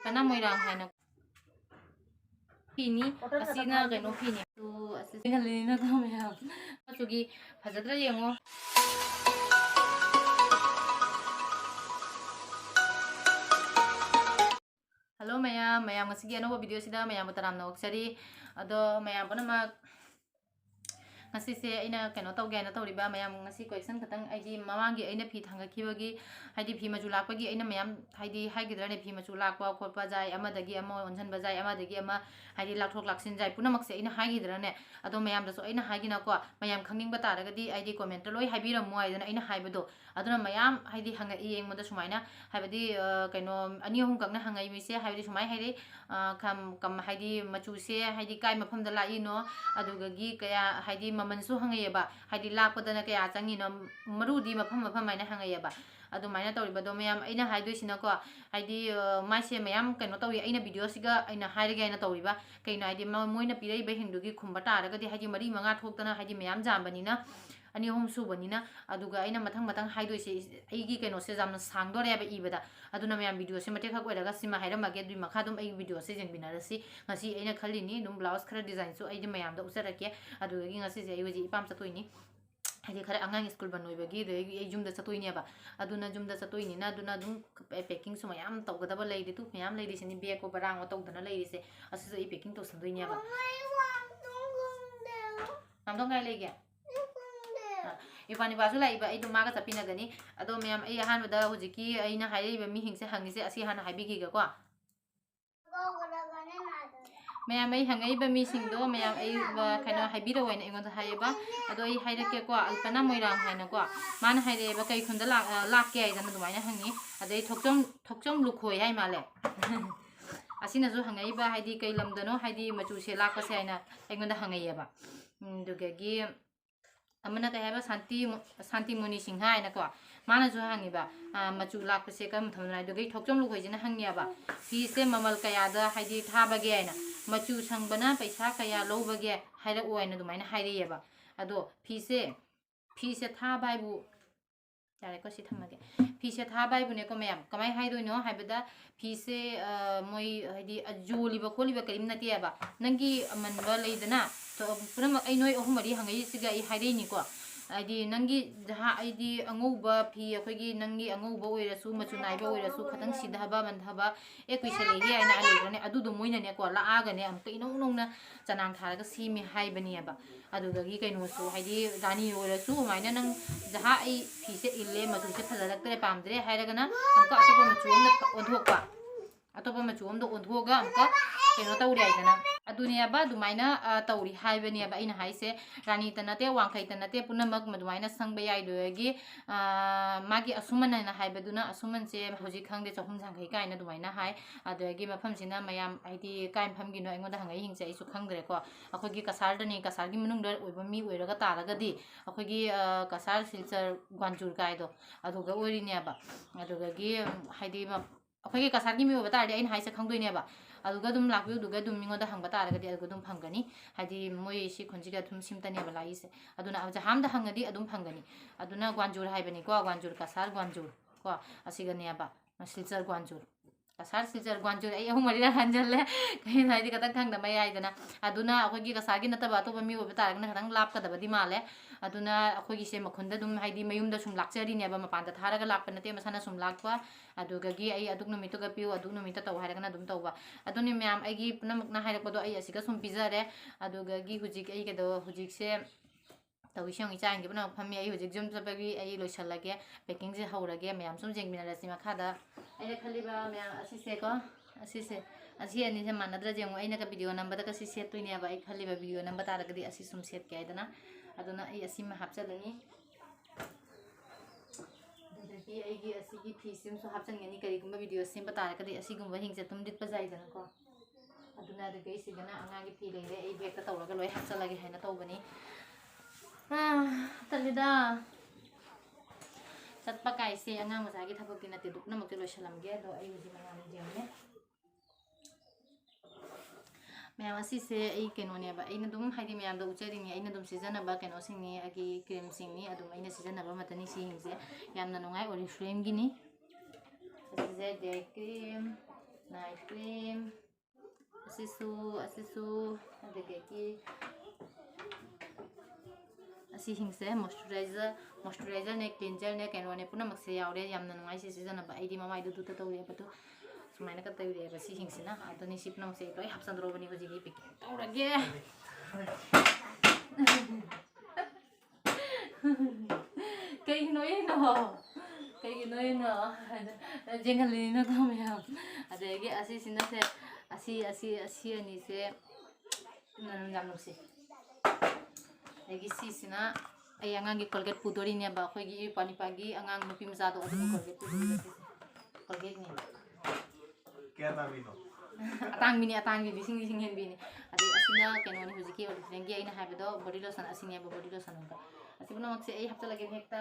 Pana moirang haina fini asina keno fini tu asina lina ko maya masugi fajadra yengo. Halo mayam ngasigi ano video sida mayam taram na oksari ado mayam pana ma ngasi se ina keno tawge na tawriba mayam ngasi question katang aidi mamangi aina phi thanga khibagi haidi phi maju lakpagi aina mayam haidi haigidra ne phi maju lakpa khotpa jai amadagi ama onjan bajai amadagi ama haidi lakthok laksin jai punamak se aina haigidra ne ado mayam da so aina haigina ko mayam khangning ba taragadi aidi comment loi haibira mo aidana aina haibado aduna mayam haidi hanga yeng moda sumaina haibadi keno ani hum kakna hanga mise haibadi sumai haidi kam haidi machu se haidi kai mafam da lai no adugagi kaya haidi mamansu hangayeba haidi lakpadana kaya changi no marudi mafam aina hangayeba adu maina tawribado mayam aina haidoi ko haidi maise mayam keno tawi aina video siga aina hairage aina tawriba kaina haidi moina pirei ba hindugi khumba taragadi haidi mari manga thoktana haidi mayam jambanina ani hom subanina aduga aina mathang mathang haidoi se aigi keno se jamna sangdore ba ibada aduna mayam video se mate khak oiraga sima hairamage dui makha dum ai video se jengbinarasi ngasi aina khalini dum blouse khara design so aidi mayam da usarake aduga gi ngasi se ai waji ipam chatoini haidi khara angang school banoibagi de ai jumda chatoini ba aduna jumda chatoini na aduna dum packing so mayam tawgada ba leidi tu mayam leidi se ni bag ko barang o tawdana leidi se asu se ai packing to sandoini ba namdong gai lege Ipani basu lai ba idu maga sapina gani ado mayam ai han bada hujiki aina hairi ba mi hingse hangise asi hana haibigi ga ko mayam ai hangai ba mi singdo mayam ai kaino haibira waina ingon haiba ado ai hairake ko alpana moirang haina ko man haire ba kai khunda lakke ai dana dumaina hangi adai thokjong lukhoi hai male asina zo hangai ba haidi kai lamdano haidi machu se lakpa se aina ingon hangai ba dugagi amana kaya ba santi muni singha ina ko mana jo hangi ba machu lak se kam thamna do gai thokjom lu khoijina hangya ba fi se mamal kaya da haidi tha ba ge aina machu sangbana paisa kaya lo ba ge haira oina dumaina haire ba ado fi se tha bai bu yare ko si thamage fi se tha bai bu ne ko mayam kamai haidoi no haibada fi se moi haidi ajuli ba kholi ba karim na tiya ba nangi aman ba leidana to pura ai noi ohumari hangai siga ai haidai ni ko aidi nangi jaha aidi angouba phi akogi nangi angouba oirasu machu naiba oirasu khatang sidhaba bandhaba ekui sale hi aina alegane adu do moina ne ko la aga ne am kai nong nong na chanang tharaga simi haibani aba adu gagi kai no su haidi dani oirasu maina nang jaha ai phi se ille machu se phalalaktre pamdre hairaga na amka atoba machu amna onthokpa atoba machu amdo onthoga amka keno tawri aidana aduni aba dumaina tawri haibani aba ina haise rani tanate wangkai tanate punamak madumaina sangba yaidogi magi asumana na haibaduna asuman se hoji khangde chahum jangkai kaina dumaina hai adogi mafam sina mayam aidi kaim famgi no engoda hangai hingse isu khangdre ko akogi kasar dani kasar gi munung dar oiba mi oiraga taragadi akogi kasar silchar gwanjur kaido aduga orini aba aduga gi haidi akogi kasar gi mi oba tardi ain haise khangdoini aba aduga dum lakbiu duga dum mingoda hangba taragadi aduga dum phangani haidi moi si khonjiga dum simtani aba laise aduna aja hamda hangadi adum phangani aduna gwanjur haibani ko gwanjur kasar gwanjur ko asigani aba silchar gwanjur kasar silchar gwanjur ai ahumari hanjalle kai haidi kata thangda mai aidana aduna akogi kasagi nataba to mi oba taragna khadang lap kadabadi male aduna akogi se makhunda dum haidi mayumda sum lakchari ne ba mapanda tharaga lakpa nate masana sum lakpa aduga gi ai aduk no mito ga piu aduk no mito taw hairagna dum tawba aduni myam ai gi punamakna hairapado ai asiga sum pizare aduga gi hujik ai kedo hujik se tawisong ichang gi bana phami ai hujik jum sabagi ai loisalage packing je haurage myam sum jengmina rasi makhada ai khaliba myam asise ko asise asi ani se manadra jengu ai na ka video number ka si set toini aba ai khaliba video number taragadi asi sum set ke aidana aduna ai asima hapchadani dagi ai gi asi gi fi sim so hapchangani kari gumba video sim taragadi asi gumba hingse tum dit pajaidana ko aduna de gai sigana anga gi fi leire ai bag ta tawraga loi hapchalage haina tawbani talida chatpa kaise anga masagi thabaki nate dukna mokte loisalamge do ai uji mangam jemne mayam asi se ai keno ne ba aina dum haidi mayam da uchari ni aina dum season ba keno sing ni agi cream sing ni adum aina season ba matani si hingse yamna nongai oriflame gi ni asi se de cream night cream asisu adagꯤ ꯑꯁꯤꯁꯤꯡꯁꯦ ꯃꯣꯏꯁꯆꯔꯥꯏꯖꯔꯅꯦ ꯀ꯭ꯂꯤꯟꯖꯔꯅꯦ ꯀꯩꯅꯣꯅꯦ ꯄꯨꯝꯅꯃꯛꯁꯦ ꯌꯥꯎꯔꯦ ꯌꯥꯝꯅ ꯅꯨꯡꯉꯥꯏ ꯁꯤ ꯁꯤꯖꯤꯟꯅꯕ ꯑꯩꯗꯤ ꯃꯃꯥꯏꯗꯨꯗ ꯇꯧꯔꯦꯕ ꯑꯗꯣ ꯁꯨꯃꯥꯏꯅꯒ ꯇꯧꯔꯦꯕ ꯁꯤꯁꯤꯡꯁꯤꯅ ꯑꯗꯨꯅꯤ ꯁꯤ ꯄꯨꯝꯅꯃꯛꯁꯦ ꯂꯣꯏ ꯍꯥꯞꯆꯟꯗ꯭ꯔꯕꯅꯤ ꯍꯧꯖꯤꯛꯀꯤ ꯄꯦꯀꯤꯡ ꯇꯧꯔꯒꯦ ꯀꯩꯒꯤꯅꯣ ꯖꯦꯡꯍꯜꯂꯤꯅꯀꯣ ꯃꯌꯥꯝ ꯑꯗꯒꯤ ꯑꯁꯤꯁꯤꯅꯁꯦ ꯑꯁꯤ ꯑꯅꯤꯁꯦ ꯌꯥꯝ ꯅꯨꯡꯁꯤ ꯑꯗꯒꯤ ꯁꯤꯁꯤꯅ ꯑꯩ ꯑꯉꯥꯡꯒꯤ ꯀꯣꯜꯒꯦꯠ ꯄꯨꯗꯣꯔꯤꯅꯦꯕ ꯑꯩꯈꯣꯏꯒꯤ ꯏꯄꯥꯒꯤ ꯑꯉꯥꯡ ꯅꯨꯄꯤ ꯃꯆꯥꯗꯣ ꯑꯗꯨꯒꯤ ꯀꯣꯜꯒꯦꯠ ꯄꯨꯗꯣꯔꯤꯕ ꯁꯤꯁꯦ ꯀꯣꯜꯒꯦꯠꯅꯦ ꯑꯇꯥꯡꯕꯤ ꯂꯤꯁꯤꯡ ꯍꯦꯟꯕꯤꯅꯤ ꯑꯗꯩ ꯑꯁꯤꯅ ꯀꯩꯅꯣꯅꯤ ꯍꯧꯖꯤꯛꯀꯤ ꯑꯣꯔꯤꯖꯤꯅꯦꯜꯒꯤ ꯑꯩꯅ ꯍꯥꯏꯕꯗꯣ ꯕꯣꯗꯤ ꯂꯣꯁꯟ ꯑꯁꯤꯅꯦꯕ ꯕꯣꯗꯤ ꯂꯣꯁꯟ ꯑꯃꯒ ꯑꯁꯤ ꯄꯨꯝꯅꯃꯛꯁꯦ ꯑꯩ ꯍꯥꯞꯆꯤꯜꯂꯒꯦ ꯍꯦꯛꯇ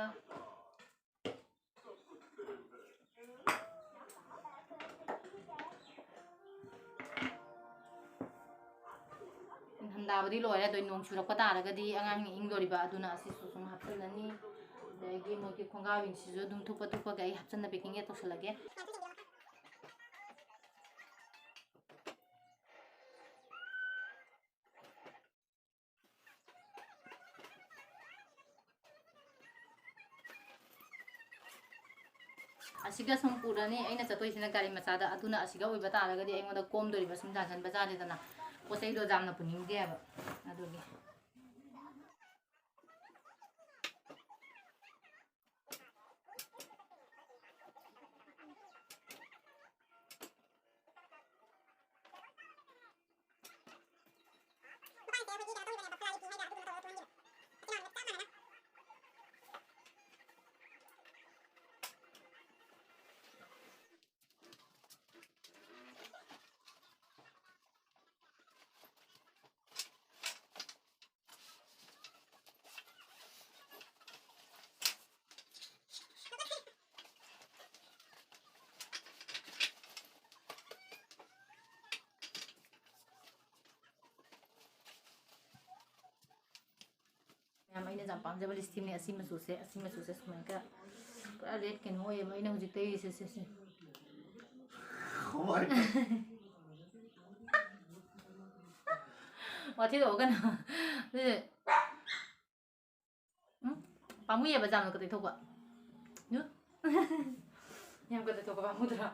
ꯍꯟꯗꯥꯕꯗꯤ ꯂꯣꯏꯔꯦ ꯑꯗꯣ ꯅꯣꯡ ꯆꯨꯔꯛꯄ ꯇꯥꯔꯒꯗꯤ ꯑꯉꯥꯡꯅ ꯏꯪꯗꯣꯔꯤꯕ ꯑꯗꯨꯅ ꯑꯁꯤꯁꯨ ꯁꯨꯝ ꯍꯥꯞꯆꯤꯜꯂꯅꯤ ꯑꯗꯒꯤ ꯃꯣꯏꯒꯤ ꯈꯣꯡꯒ꯭ꯔꯥꯎꯁꯤꯁꯨ ꯑꯗꯨꯝ ꯊꯨꯞꯄꯒ ꯑꯩ ꯍꯥꯞꯆꯤꯟꯅ ꯄꯦꯀꯤꯡ ꯇꯧꯁꯜꯂꯒꯦ ꯑꯁꯤꯒ ꯁꯨꯝ ꯄꯨꯔꯅꯤ ꯑꯩꯅ ꯆꯠꯇꯣꯏꯁꯤꯅ ꯒꯥꯔꯤ ꯃꯆꯥꯗ ꯑꯗꯨꯅ ꯑꯁꯤꯒ ꯑꯣꯏꯕ ꯇꯥꯔꯒꯗꯤ ꯑꯩꯉꯣꯟꯗ ꯀꯣꯝꯗꯣꯔꯤꯕ ꯁꯨꯝ ꯌꯥꯟꯁꯤꯟꯕ ꯖꯥꯠꯅꯤꯗꯅ ꯄꯣꯠ ꯆꯩꯗꯣ ꯌꯥꯝꯅ ꯄꯨꯅꯤꯡꯗꯦꯕ ꯑꯗꯨꯒꯤ ꯑꯩꯅ ꯌꯥꯝ ꯄꯥꯝꯖꯕ ꯂꯤꯞꯁꯇꯤꯛꯅꯦ ꯑꯁꯤ ꯃꯆꯨꯁꯦ ꯁꯨꯃꯥꯏꯅ ꯄꯨꯔꯥ ꯔꯦꯠ ꯀꯩꯅꯣ ꯑꯣꯏꯌꯦꯕ ꯑꯩꯅ ꯍꯧꯖꯤꯛ ꯇꯩꯔꯤꯁꯦ ꯁꯤꯁꯦ ꯋꯥꯊꯤꯗꯣꯛꯑꯒꯅ ꯄꯥꯝꯃꯨꯏꯌꯦꯕ ꯖꯥꯝꯅ ꯇꯩꯊꯣꯛꯄ ꯌꯥꯝ ꯇꯩꯊꯣꯛꯄ ꯄꯥꯝꯃꯨꯗ꯭ꯔꯥ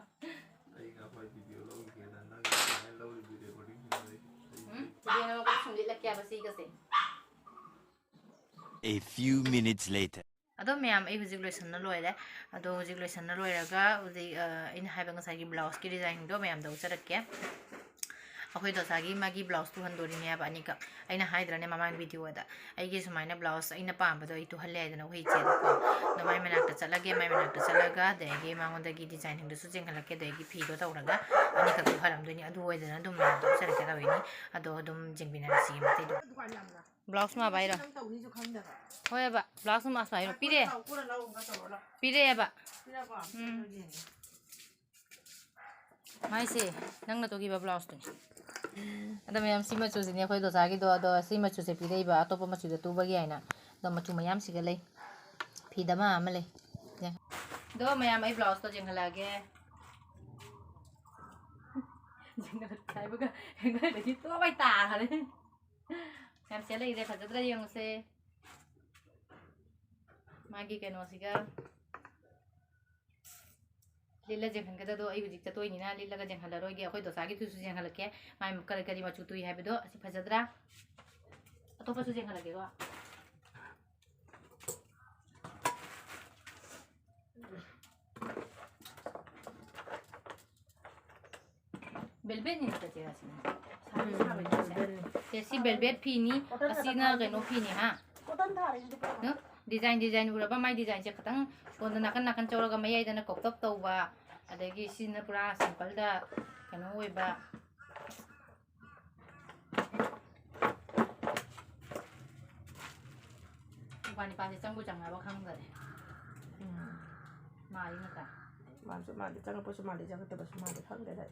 A few minutes later. ꯑꯗꯣ ꯃꯌꯥꯝ ꯑꯩ ꯍꯧꯖꯤꯛ ꯂꯣꯏꯁꯟꯅ ꯂꯣꯏꯔꯦ ꯑꯗꯣ ꯍꯧꯖꯤꯛ ꯂꯣꯏꯁꯟꯅ ꯂꯣꯏꯔꯒ ꯍꯧꯖꯤꯛ ꯑꯩꯅ ꯍꯥꯏꯕ ꯉꯁꯥꯏꯒꯤ ꯕ꯭ꯂꯥꯎꯁꯀꯤ ꯗꯤꯖꯥꯏꯟꯗꯣ ꯃꯌꯥꯝꯗ ꯎꯠꯆꯔꯛꯀꯦ ꯑꯩꯈꯣꯏ ꯗꯣꯁꯥꯒꯤ ꯃꯥꯒꯤ ꯕ꯭ꯂꯥꯎꯁ ꯇꯨꯍꯟꯗꯣꯔꯤꯅꯦꯕ ꯑꯅꯤꯀꯛ ꯑꯩꯅ ꯍꯥꯏꯗ꯭ꯔꯅꯦ ꯃꯃꯥꯡ ꯚꯤꯗꯤꯑꯣꯗ ꯑꯩꯒꯤ ꯁꯨꯃꯥꯏꯅ ꯕ꯭ꯂꯥꯎꯁ ꯑꯩꯅ ꯄꯥꯝꯕꯗꯣ ꯑꯩ ꯇꯨꯍꯜꯂꯦ ꯍꯥꯏꯗꯅ ꯑꯩꯈꯣꯏ ꯏꯆꯦꯗꯀꯣ ꯑꯗꯣ ꯃꯥꯏ ꯃꯅꯥꯛꯇ ꯆꯠꯂꯒ ꯑꯗꯒꯤ ꯃꯉꯣꯟꯗꯒꯤ ꯗꯤꯖꯥꯏꯟꯁꯤꯡꯗꯨꯁꯨ ꯆꯦꯟꯈꯠꯂꯛꯀꯦ ꯑꯗꯒꯤ ꯐꯤꯗꯣ ꯇꯧꯔꯒ ꯑꯅꯤꯈꯛ ꯇꯨꯍꯜꯂꯝꯗꯣꯏꯅꯤ ꯑꯗꯨ ꯑꯣꯏꯗꯅ ꯑꯗꯨꯝ ꯃꯌꯥꯝꯗꯣ ꯎꯠꯆꯔꯛꯀꯦ ꯇꯧꯔꯤꯅꯤ ꯑꯗꯣ ꯑꯗꯨꯝ ꯌꯦꯡꯕꯤꯅꯔꯁꯤ ꯃꯇꯩꯗꯣ ꯕ꯭ꯂꯥꯎꯁ ꯃꯥꯕ ꯍꯥꯏꯔꯣ ꯍꯣꯏꯕ ꯕ꯭ꯂꯥꯎꯁ ꯃꯥꯁꯨ ꯍꯥꯏꯔꯣ ꯄꯤꯔꯛꯑꯦꯕ ꯃꯥꯏꯁꯦ ꯅꯪꯅ ꯇꯨꯈꯤꯕ ꯕ꯭ꯂꯥꯎꯁꯇꯨꯅꯤ ꯑꯗꯣ ꯃꯌꯥꯝ ꯁꯤ ꯃꯆꯨꯁꯤꯅꯦ ꯑꯩꯈꯣꯏ ꯗꯣꯁꯥꯒꯤꯗꯣ ꯑꯗꯣ ꯁꯤ ꯃꯆꯨꯁꯦ ꯄꯤꯔꯛꯏꯕ ꯑꯇꯣꯞꯄ ꯃꯆꯨꯗ ꯇꯨꯕꯒꯤ ꯍꯥꯏꯅ ꯑꯗꯣ ꯃꯆꯨ ꯃꯌꯥꯝꯁꯤꯒ ꯂꯩ ꯐꯤꯗ ꯑꯃ ꯂꯩ ꯑꯗꯣ ꯃꯌꯥꯝ ꯑꯩ ꯕ꯭ꯂꯥꯎꯁꯇꯣ ꯌꯦꯡꯍꯜꯂꯛꯑꯒꯦ ꯍꯥꯏꯕꯒ ꯍꯦꯡꯒꯔꯗꯒꯤ ꯇꯣꯛꯑꯣꯏ ꯇꯥꯈꯔꯦ ꯌꯥꯝ ꯁꯦꯠꯂꯛꯏꯁꯦ ꯐꯖꯗ꯭ꯔꯥ ꯌꯦꯡꯉꯨꯁꯦ ꯃꯥꯒꯤ ꯀꯩꯅꯣꯁꯤꯒ ꯂꯤꯠꯂ ꯌꯦꯡꯍꯟꯒꯗꯗꯣ ꯑꯩ ꯍꯧꯖꯤꯛ ꯆꯠꯇꯣꯏꯅꯤꯅ ꯂꯤꯠꯂꯒ ꯌꯦꯡꯍꯜꯂꯔꯣꯏꯒꯦ ꯑꯩꯈꯣꯏ ꯗꯣꯁꯥꯒꯤꯗꯨꯁꯨ ꯌꯦꯡꯍꯜꯂꯛꯀꯦ ꯃꯥꯏ ꯀꯔꯤ ꯃꯆꯨ ꯇꯨꯏ ꯍꯥꯏꯕꯗꯣ ꯑꯁꯤ ꯐꯖꯗ꯭ꯔꯥ ꯑꯇꯣꯞꯄꯁꯨ ꯌꯦꯡꯍꯜꯂꯛꯀꯦꯀꯣ velvet ni kita cakap sini. Jadi velvet fini, asina keno fini ha. No, design berapa mai design cek katang, kalau nakan cawal gamai aja na kop tau ba, ada lagi sini pura simple dah, keno weba. Bukan pasti canggu cangga apa kamu gak? Mari nggak? Masuk mari cangga pun semari cangga tebas semari kan deh.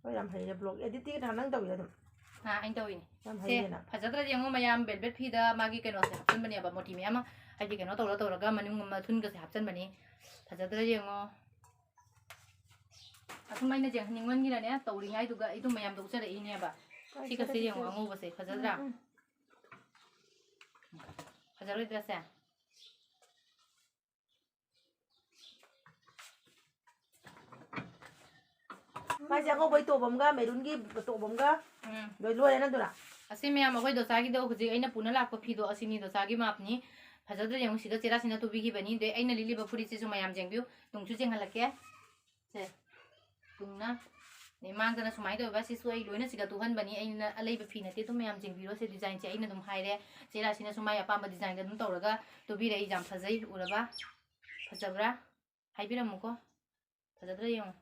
Oh yang hari blog edit dia kan nang tahu ya tuh. Nah, ini tahu ini. Se, fajatra yang mau mayam velvet fida magi keno se hapsen bani apa motif mayam, aja keno tahu raga mani mau matun ke se hapsen bani. Fajatra yang mau ꯁꯨꯝ ꯑꯩꯅ ꯌꯦꯡꯍꯟꯅꯤꯡꯃꯟꯒꯤꯅꯅꯦ ꯇꯧꯔꯤꯉꯩꯗꯨꯒ ꯑꯩꯗꯨ ꯃꯌꯥꯝ ꯇꯧꯖꯔꯛꯏꯅꯦꯕ ꯁꯤꯒꯁꯦ ꯌꯦꯡꯉꯣ ꯑꯉꯧꯕꯁꯦ ꯐꯖꯗ꯭ꯔꯥ ꯐꯖꯔꯣꯏꯗ꯭ꯔꯥꯁꯦ ꯃꯥꯏꯁꯦ ꯑꯉꯧꯕꯩ ꯇꯣꯞ ꯑꯃꯒ ꯃꯦꯔꯨꯟꯒꯤ ꯇꯣꯞ ꯑꯃꯒ ꯂꯣꯏ ꯂꯣꯏꯔꯦ ꯅꯪꯗꯨꯅ ꯑꯁꯤ ꯃꯌꯥꯝ ꯑꯩꯈꯣꯏ ꯗꯣꯁꯥꯒꯤꯗꯣ ꯍꯧꯖꯤꯛ ꯑꯩꯅ ꯄꯨꯅ ꯂꯥꯛꯄ ꯐꯤꯗꯣ ꯑꯁꯤꯅꯤ ꯗꯣꯁꯥꯒꯤ ꯃꯥꯞꯅꯤ ꯐꯖꯗ꯭ꯔꯥ ꯌꯦꯡꯉꯨ ꯁꯤꯗ ꯆꯦꯔꯥꯁꯤꯅ ꯇꯨꯕꯤꯈꯤꯕꯅꯤ ꯑꯗꯩ ꯑꯩꯅ ꯂꯤꯠꯂꯤꯕ ꯐꯨꯔꯤꯠꯁꯤꯁꯨ ꯃꯌꯥꯝ ꯌꯦꯡꯕꯤꯌꯨ ꯇꯨꯡꯁꯨ ꯌꯦꯡꯍꯜꯂꯛꯀꯦ ꯁꯦ ꯇꯨꯡꯅ ꯑꯗꯩ ꯃꯥꯡꯗꯅ ꯁꯨꯃꯥꯏꯅ ꯇꯧꯕ ꯁꯤꯁꯨ ꯑꯩ ꯂꯣꯏꯅ ꯁꯤꯒ ꯇꯨꯍꯟꯕꯅꯤ ꯑꯩꯅ ꯑꯂꯩꯕ ꯐꯤ ꯅꯠꯇꯦ ꯑꯗꯨꯝ ꯃꯌꯥꯝ ꯌꯦꯡꯕꯤꯔꯣ ꯁꯤ ꯗꯤꯖꯥꯏꯟꯁꯦ ꯑꯩꯅ ꯑꯗꯨꯝ ꯍꯥꯏꯔꯦ ꯆꯦꯔꯥꯁꯤꯅꯁꯨ ꯃꯥꯏ ꯑꯄꯥꯝꯕ ꯗꯤꯖꯥꯏꯟꯗ ꯑꯗꯨꯝ ꯇꯧꯔꯒ ꯇꯨꯕꯤꯔꯛꯏ ꯌꯥꯝ ꯐꯖꯩ ꯎꯔꯕ ꯐꯖꯕ꯭ꯔꯥ ꯍꯥꯏꯕꯤꯔꯝꯃꯨꯀꯣ ꯐꯖꯗ꯭ꯔꯥ ꯌꯦꯡꯉꯨ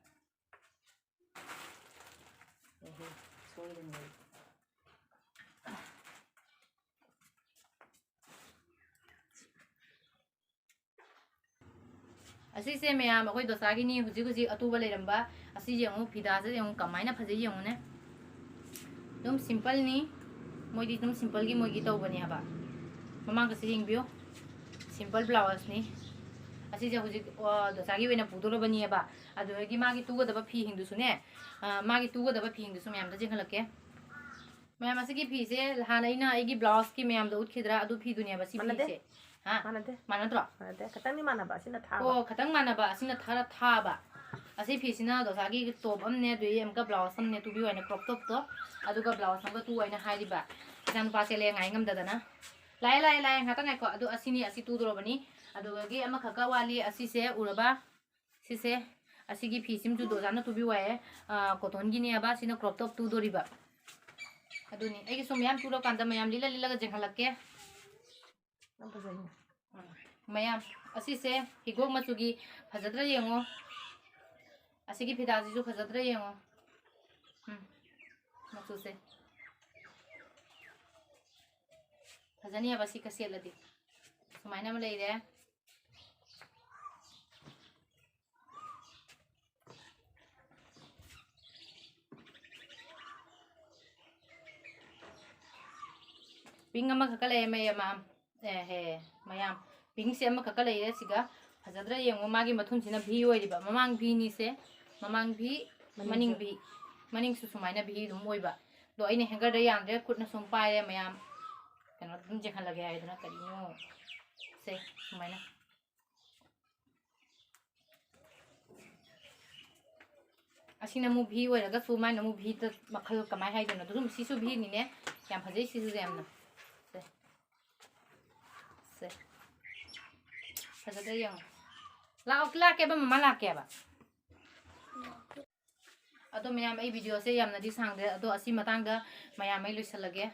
ꯁꯣꯏꯗꯅ ꯑꯁꯤꯁꯦ ꯃꯌꯥꯝ ꯑꯩꯈꯣꯏ ꯗꯣꯁꯥꯒꯤꯅꯤ ꯍꯧꯖꯤꯛ ꯍꯧꯖꯤꯛ ꯑꯇꯨꯕ ꯂꯩꯔꯝꯕ ꯑꯁꯤ ꯌꯦꯡꯉꯨ ꯐꯤꯗꯥꯁꯦ ꯌꯦꯡꯉꯨ ꯀꯃꯥꯏꯅ ꯐꯖꯩ ꯌꯦꯡꯉꯨꯅꯦ ꯑꯗꯨꯝ ꯁꯤꯝꯄꯜꯅꯤ ꯃꯣꯏꯗꯤ ꯑꯗꯨꯝ ꯁꯤꯝꯄꯜꯒꯤ ꯃꯣꯏꯒꯤ ꯇꯧꯕꯅꯦ ꯍꯥꯏꯕ ꯃꯃꯥꯡꯒꯁꯦ ꯌꯦꯡꯕꯤꯌꯨ ꯁꯤꯝꯄꯜ ꯕ꯭ꯂꯥꯎꯁꯅꯤ ꯑꯁꯤꯁꯦ ꯍꯧꯖꯤꯛ ꯗꯣꯁꯥꯒꯤ ꯑꯣꯏꯅ ꯄꯨꯗꯣꯔꯕꯅꯦꯕ ꯑꯗꯨꯗꯒꯤ ꯃꯥꯒꯤ ꯇꯨꯒꯗꯕ ꯐꯤꯁꯤꯡꯗꯨꯁꯨꯅꯦ ꯃꯥꯒꯤ ꯇꯨꯒꯗꯕ ꯐꯤꯁꯤꯡꯗꯨꯁꯨ ꯃꯌꯥꯝꯗ ꯌꯦꯡꯍꯜꯂꯛꯀꯦ ꯃꯌꯥꯝ ꯑꯁꯤꯒꯤ ꯐꯤꯁꯦ ꯍꯥꯟꯅ ꯑꯩꯅ ꯑꯩꯒꯤ ꯕ꯭ꯂꯥꯎꯁꯀꯤ ꯃꯌꯥꯝꯗ ꯎꯠꯈꯤꯗ꯭ꯔꯥ ꯑꯗꯨ ꯐꯤꯗꯨꯅꯦꯕ ꯁꯤ ꯐꯤꯁꯦ ꯍꯥ ꯃꯥꯟꯅꯗ꯭ꯔꯣ ꯈꯤꯇꯪꯗꯤ ꯃꯥꯟꯅꯕ ꯑꯁꯤꯅ ꯊꯥꯕ ꯑꯣ ꯈꯤꯇꯪ ꯃꯥꯟꯅꯕ ꯑꯁꯤꯅ ꯈꯔ ꯊꯥꯕ ꯑꯁꯤ ꯐꯤꯁꯤꯅ ꯗꯣꯁꯥꯒꯤ ꯇꯣꯞ ꯑꯃꯅꯦ ꯑꯗꯨꯗꯒꯤ ꯑꯃꯨꯛꯀ ꯕ꯭ꯂꯥꯎꯁ ꯑꯃꯅꯦ ꯇꯨꯕꯤꯌꯨ ꯍꯥꯏꯅ ꯀ꯭ꯔꯣꯞ ꯇꯣꯞꯇꯣ ꯑꯗꯨꯒ ꯕ꯭ꯂꯥꯎꯁ ꯑꯃꯒ ꯇꯨ ꯍꯥꯏꯅ ꯍꯥꯏꯔꯤꯕ ꯏꯆꯥ ꯅꯨꯄꯥꯁꯦ ꯉꯥꯏ ꯉꯝꯗꯗꯅ ꯂꯥꯛꯑꯦ ꯉꯥꯛꯇꯪ ꯉꯥꯏꯀꯣ ꯑꯗꯨ ꯑꯁꯤꯅꯤ ꯑꯁꯤ ꯇꯨꯗꯣꯔꯕꯅꯤ ꯑꯗꯨꯗꯒꯤ ꯑꯃꯈꯛꯀ ꯋꯥꯠꯂꯤ ꯑꯁꯤꯁꯦ ꯎꯔꯕ ꯁꯤꯁꯦ ꯑꯁꯤꯒꯤ ꯐꯤꯁꯤꯃꯁꯨ ꯗꯣꯖꯥꯅ ꯇꯨꯕꯤꯌꯨ ꯍꯥꯏꯌꯦ ꯀꯣꯇꯣꯟꯒꯤꯅꯦꯕ ꯁꯤꯅ ꯀ꯭ꯔꯣꯞ ꯇꯣꯞ ꯇꯨꯗꯣꯔꯤꯕ ꯑꯗꯨꯅꯤ ꯑꯩꯒꯤꯁꯨ ꯃꯌꯥꯝ ꯇꯨꯔꯀꯥꯟꯗ ꯃꯌꯥꯝ ꯂꯤꯠꯂꯒ ꯌꯦꯡꯍꯜꯂꯛꯀꯦ ꯃꯌꯥꯝ ꯑꯁꯤꯁꯦ ꯍꯤꯒꯣꯛ ꯃꯆꯨꯒꯤ ꯐꯖꯗ꯭ꯔꯥ ꯌꯦꯡꯉꯣ ꯑꯁꯤꯒꯤ ꯐꯤꯗꯥꯁꯤꯁꯨ ꯐꯖꯗ꯭ꯔꯥ ꯌꯦꯡꯉꯣ ꯃꯆꯨꯁꯦ ꯐꯖꯅꯤꯕ ꯁꯤꯒ ꯁꯦꯠꯂꯗꯤ ꯁꯨꯃꯥꯏꯅ ꯑꯃ ꯂꯩꯔꯦ ꯄꯤꯡ ꯑꯃꯈꯛꯀ ꯂꯩꯔꯦ ꯃꯌꯥꯝ ꯄꯤꯡꯁꯦ ꯑꯃꯈꯛꯀ ꯂꯩꯔꯦ ꯁꯤꯒ ꯐꯖꯗ꯭ꯔꯥ ꯌꯦꯡꯉꯣ ꯃꯥꯒꯤ ꯃꯊꯨꯟꯁꯤꯅ ꯚꯤ ꯑꯣꯏꯔꯤꯕ ꯃꯃꯥꯡ ꯚꯤꯅꯤꯁꯦ ꯃꯃꯥꯡ ꯚꯤ ꯃꯅꯤꯡ ꯚꯤ ꯃꯅꯤꯡꯁꯨ ꯁꯨꯃꯥꯏꯅ ꯚꯤ ꯑꯗꯨꯝ ꯑꯣꯏꯕ ꯑꯗꯣ ꯑꯩꯅ ꯍꯦꯡꯒꯔꯗ ꯌꯥꯟꯗ꯭ꯔꯦ ꯈꯨꯠꯅ ꯁꯨꯝ ꯄꯥꯏꯔꯦ ꯃꯌꯥꯝ ꯀꯩꯅꯣ ꯑꯗꯨꯝ ꯌꯦꯡꯍꯜꯂꯒꯦ ꯍꯥꯏꯗꯅ ꯀꯔꯤꯅꯣ ꯁꯦ ꯁꯨꯃꯥꯏꯅ ꯑꯁꯤꯅ ꯑꯃꯨꯛ ꯚꯤ ꯑꯣꯏꯔꯒꯁꯨ ꯃꯥꯏꯅ ꯑꯃꯨꯛ ꯚꯤꯗ ꯃꯈꯜ ꯀꯃꯥꯏꯅ ꯍꯥꯏꯗꯣꯏꯅꯣ ꯑꯗꯨꯝ ꯁꯤꯁꯨ ꯚꯤꯅꯤꯅꯦ ꯌꯥꯝ ꯐꯖꯩ ꯁꯤꯁꯨ ꯌꯥꯝꯅ ꯁꯦ ꯐꯖꯗ꯭ꯔꯥ ꯌꯦꯡꯉꯣ ꯂꯥꯛꯀꯦꯕ ꯃꯃꯥ ꯂꯥꯛꯀꯦꯕ ꯑꯗꯣ ꯃꯌꯥꯝ ꯑꯩ ꯚꯤꯗꯤꯑꯣꯁꯦ ꯌꯥꯝꯅꯗꯤ ꯁꯥꯡꯗ꯭ꯔꯦ ꯑꯗꯣ ꯑꯁꯤ ꯃꯇꯥꯡꯗ ꯃꯌꯥꯝ ꯑꯩ ꯂꯣꯏꯁꯜꯂꯒꯦ